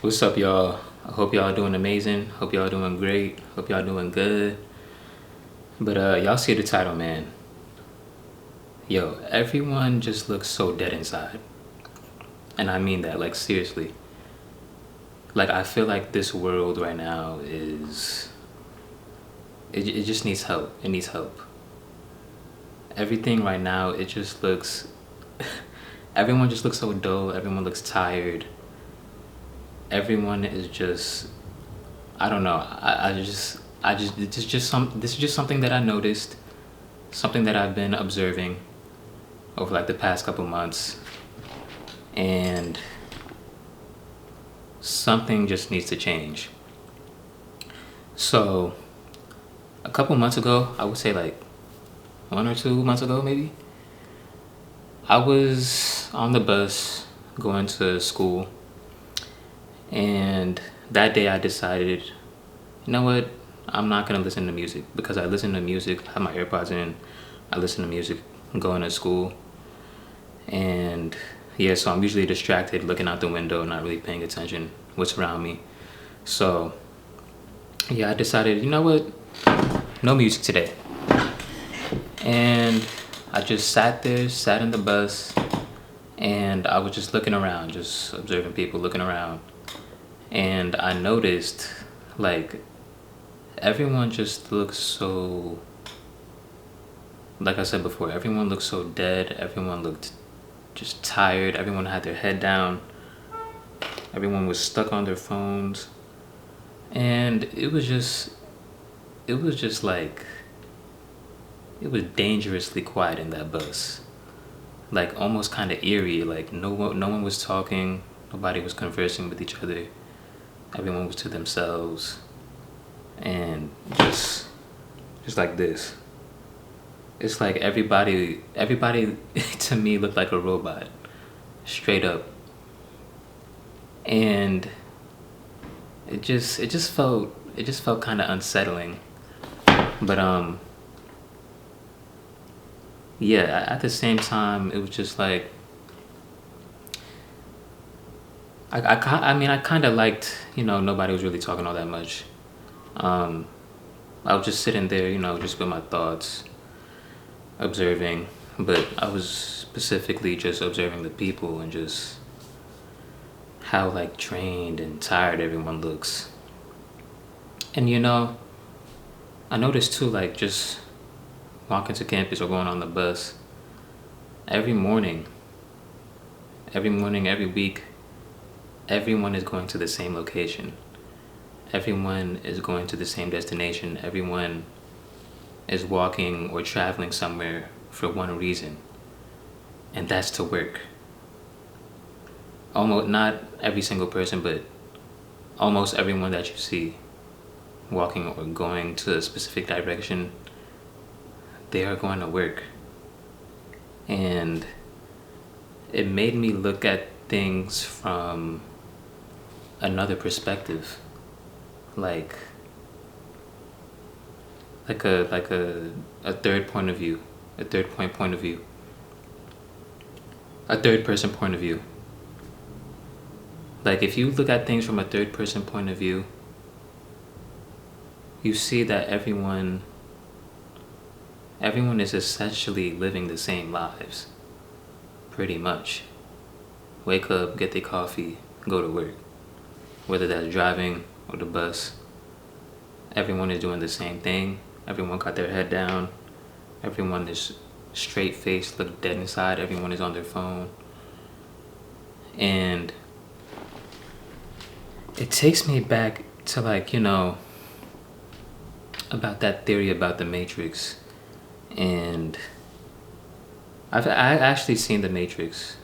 What's up, y'all? I hope y'all doing amazing. Hope y'all doing great. Hope y'all doing good. But y'all see the title, man. Yo, everyone just looks so dead inside. And I mean that, like, seriously. Like, I feel like this world right now is. It just needs help. It needs help. Everything right now, it just looks. Everyone just looks so dull. Everyone looks tired. Everyone is just. I don't know. This is just something that I noticed, something that I've been observing over like the past couple months, and something just needs to change. So, a couple months ago, I would say like 1 or 2 months ago, maybe, I was on the bus going to school, and that day I decided, you know what, I'm not gonna listen to music because I listen to music, I have my AirPods in, I listen to music going to school, and yeah, so I'm usually distracted looking out the window, not really paying attention what's around me. So yeah, I decided, you know what, no music today. And I just sat there, sat in the bus, and I was just looking around, just observing people looking around. And I noticed, like, everyone just looks so, like I said before, everyone looked so dead. Everyone looked just tired. Everyone had their head down. Everyone was stuck on their phones. And it was just like, it was dangerously quiet in that bus. Like almost kind of eerie. Like no one was talking. Nobody was conversing with each other. Everyone was to themselves. And just like this. It's like everybody to me looked like a robot, straight up. And it just felt kind of unsettling. But yeah, at the same time it was just like I mean I kind of liked, nobody was really talking all that much. um I was just sitting there, just with my thoughts, observing, but I was specifically just observing the people and just how like drained and tired everyone looks. And I noticed too, like just walking to campus or going on the bus every morning, every week, everyone is going to the same location. Everyone is going to the same destination. Everyone is walking or traveling somewhere for one reason, and that's to work. Almost not every single person, but almost everyone that you see walking or going to a specific direction, they are going to work. And it made me look at things from another perspective, like a third point of view, a point of view, a third person point of view. Like if you look at things from a third person point of view, you see that everyone is essentially living the same lives, pretty much. Wake up, get their coffee, go to work. Whether that's driving or the bus, everyone is doing the same thing. Everyone got their head down. Everyone is straight faced, look dead inside. Everyone is on their phone. And it takes me back to like, about that theory about the Matrix. And I actually seen the Matrix.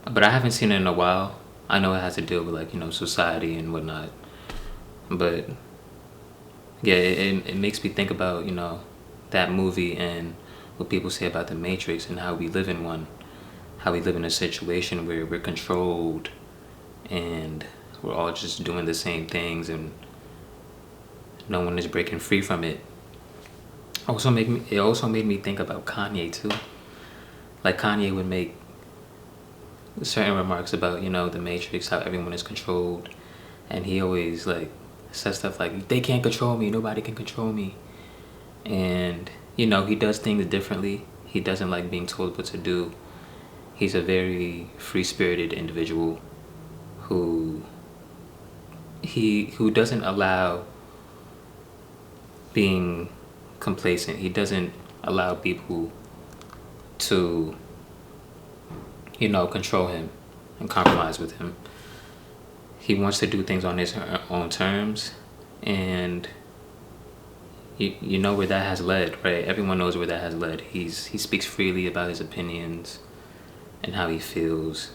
But I haven't seen it in a while. I know it has to deal with like, society and whatnot. But yeah, it makes me think about, that movie and what people say about the Matrix and how we live in one. How we live in a situation where we're controlled and we're all just doing the same things and no one is breaking free from it. It also made me think about Kanye too. Like Kanye would make certain remarks about, the Matrix, how everyone is controlled, and he always like says stuff like, "They can't control me. Nobody can control me." And he does things differently. He doesn't like being told what to do. He's a very free-spirited individual who who doesn't allow being complacent. He doesn't allow people to control him and compromise with him. He wants to do things on his own terms, and you know where that has led, right? Everyone knows where that has led. He speaks freely about his opinions and how he feels.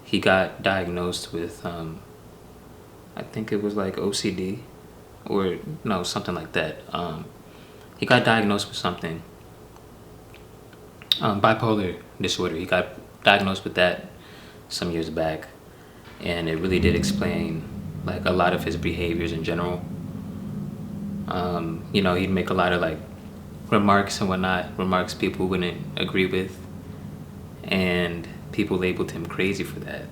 He got diagnosed with I think it was like OCD, or no, something like that. He got diagnosed with something, bipolar disorder. He got diagnosed with that some years back, and it really did explain like a lot of his behaviors in general. He'd make a lot of like remarks and whatnot, remarks people wouldn't agree with, and people labeled him crazy for that.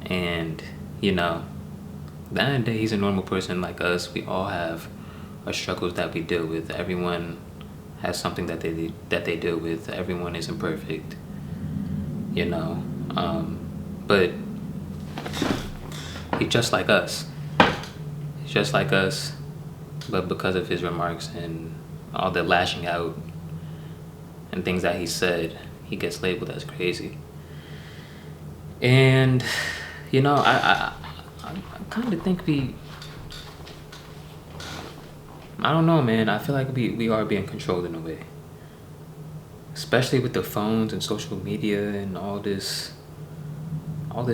And at the end of the day, he's a normal person like us. We all have our struggles that we deal with. Everyone has something that they deal with. Everyone isn't perfect, but he's just like us. He's just like us, but because of his remarks and all the lashing out and things that he said, he gets labeled as crazy. And I kind of think I don't know, man. I feel like we are being controlled in a way, especially with the phones and social media and all this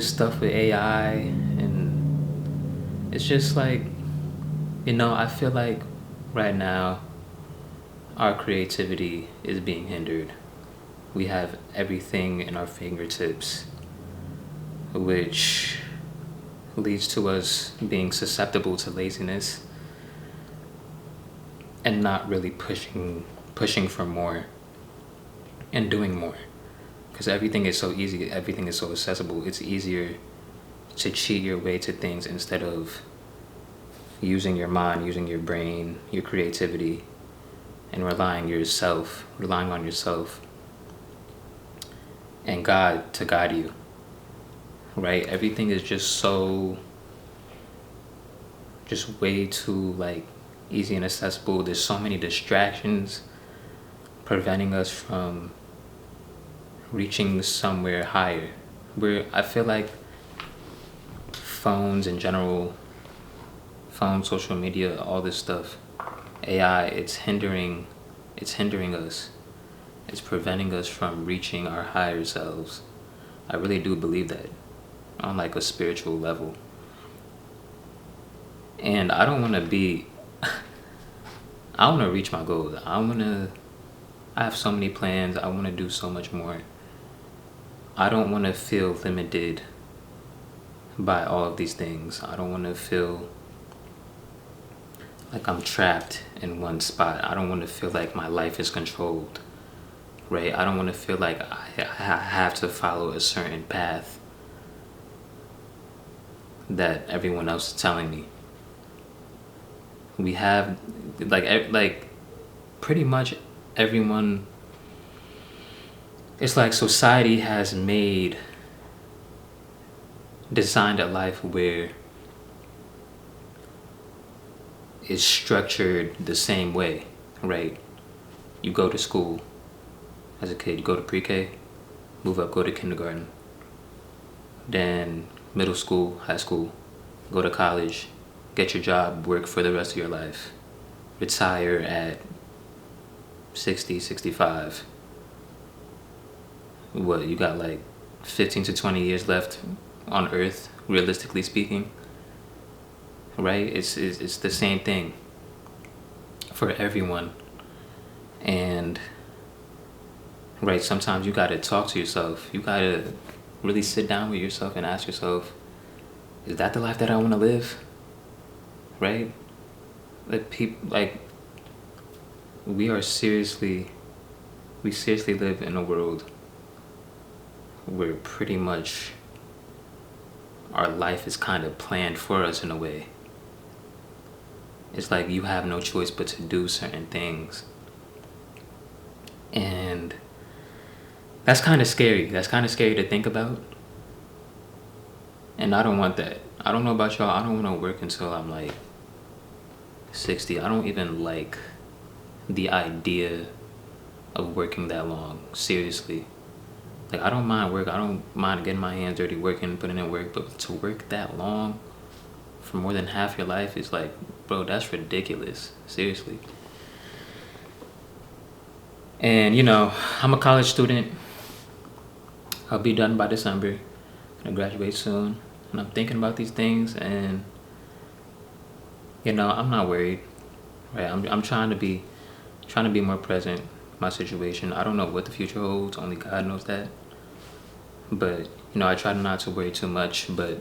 stuff with AI, and it's just like, I feel like right now our creativity is being hindered. We have everything in our fingertips, which leads to us being susceptible to laziness and not really pushing for more and doing more, because everything is so easy, everything is so accessible. It's easier to cheat your way to things instead of using your mind, using your brain, your creativity, and relying on yourself and God to guide you, right? Everything is just way too like easy and accessible. There's so many distractions preventing us from reaching somewhere higher. I feel like phones in general, social media, all this stuff, AI, it's hindering us. It's preventing us from reaching our higher selves. I really do believe that on like a spiritual level. And I don't want to be I want to reach my goals. I have so many plans. I want to do so much more. I don't want to feel limited by all of these things. I don't want to feel like I'm trapped in one spot. I don't want to feel like my life is controlled, right? I don't want to feel like I have to follow a certain path that everyone else is telling me. We have like pretty much everyone. It's like society has designed a life where it's structured the same way, right? You go to school as a kid, you go to pre-K, move up, go to kindergarten, then middle school, high school, go to college, get your job, work for the rest of your life, retire at 60, 65. What, you got like 15 to 20 years left on earth, realistically speaking, right? It's the same thing for everyone. And right, sometimes you gotta talk to yourself. You gotta really sit down with yourself and ask yourself, is that the life that I want to live? Right? We seriously live in a world where pretty much our life is kind of planned for us in a way. It's like you have no choice but to do certain things. And that's kind of scary. That's kind of scary to think about. And I don't want that. I don't know about y'all. I don't want to work until I'm like 60. I don't even like the idea of working that long. Seriously. Like, I don't mind work. I don't mind getting my hands dirty working, putting in work. But to work that long for more than half your life is like, bro, that's ridiculous. Seriously. And, you know, I'm a college student. I'll be done by December. Gonna graduate soon. And I'm thinking about these things, and, you know, I'm not worried. Right? I'm trying to be more present in my situation. I don't know what the future holds. Only God knows that. But, you know, I try not to worry too much. But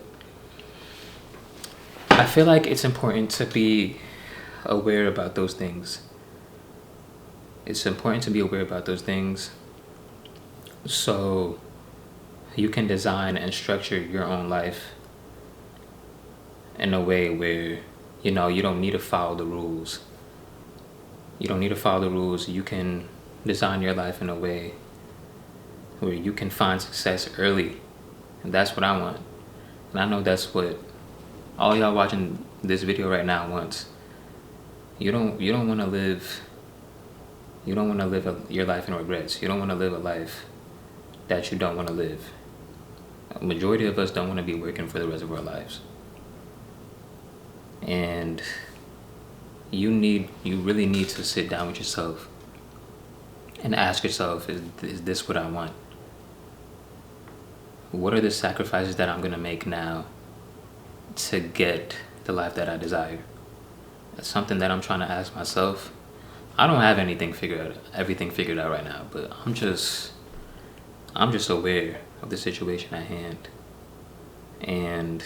I feel like it's important to be aware about those things. It's important to be aware about those things so you can design and structure your own life in a way where, you know, you don't need to follow the rules. You don't need to follow the rules. You can design your life in a way where you can find success early. And that's what I want. And I know that's what all y'all watching this video right now wants. You don't want to live your life in regrets. You don't want to live a life that you don't want to live. A majority of us don't want to be working for the rest of our lives. And you really need to sit down with yourself and ask yourself, is this what I want? What are the sacrifices that I'm going to make now to get the life that I desire? That's something that I'm trying to ask myself. I don't have everything figured out right now, but I'm just aware of the situation at hand. And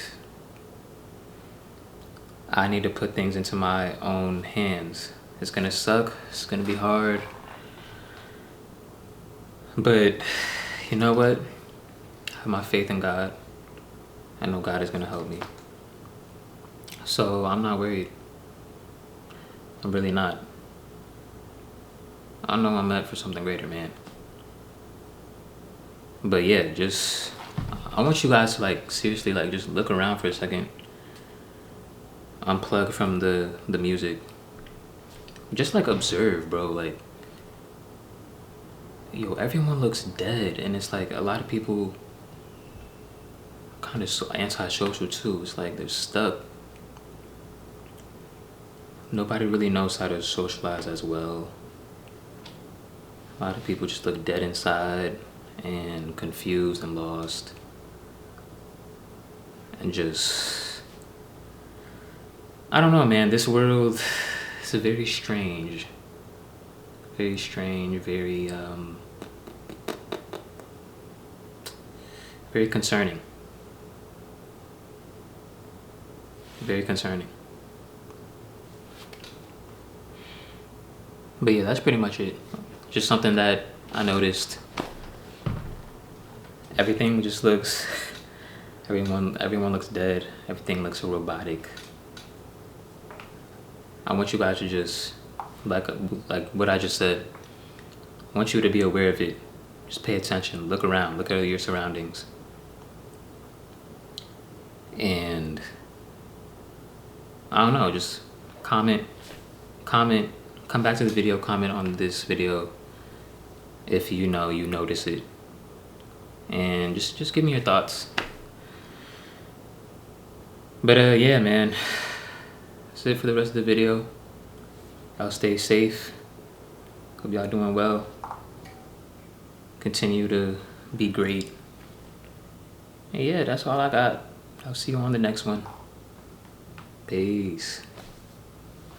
I need to put things into my own hands. It's gonna suck, it's gonna be hard. But you know what? I have my faith in God. I know God is gonna help me. So I'm not worried. I'm really not. I know I'm meant for something greater, man. But yeah, I want you guys to, like, seriously, like, just look around for a second. Unplug from the music. Just, like, observe, bro. Like, yo, everyone looks dead, and it's like a lot of people kind of so antisocial too. It's like they're stuck. Nobody really knows how to socialize as well. A lot of people just look dead inside and confused and lost. And just, I don't know, man. This world is very strange. Very strange, very concerning. Very concerning. But yeah, that's pretty much it. Just something that I noticed. Everything just looks, everyone looks dead. Everything looks so robotic. I want you guys to just, like what I just said, I want you to be aware of it. Just pay attention, look around, look at your surroundings. And I don't know, just comment, come back to the video, comment on this video if you notice it. And just give me your thoughts. But yeah, man, that's it for the rest of the video. Y'all stay safe. Hope y'all doing well. Continue to be great. And yeah, that's all I got. I'll see you on the next one. Peace.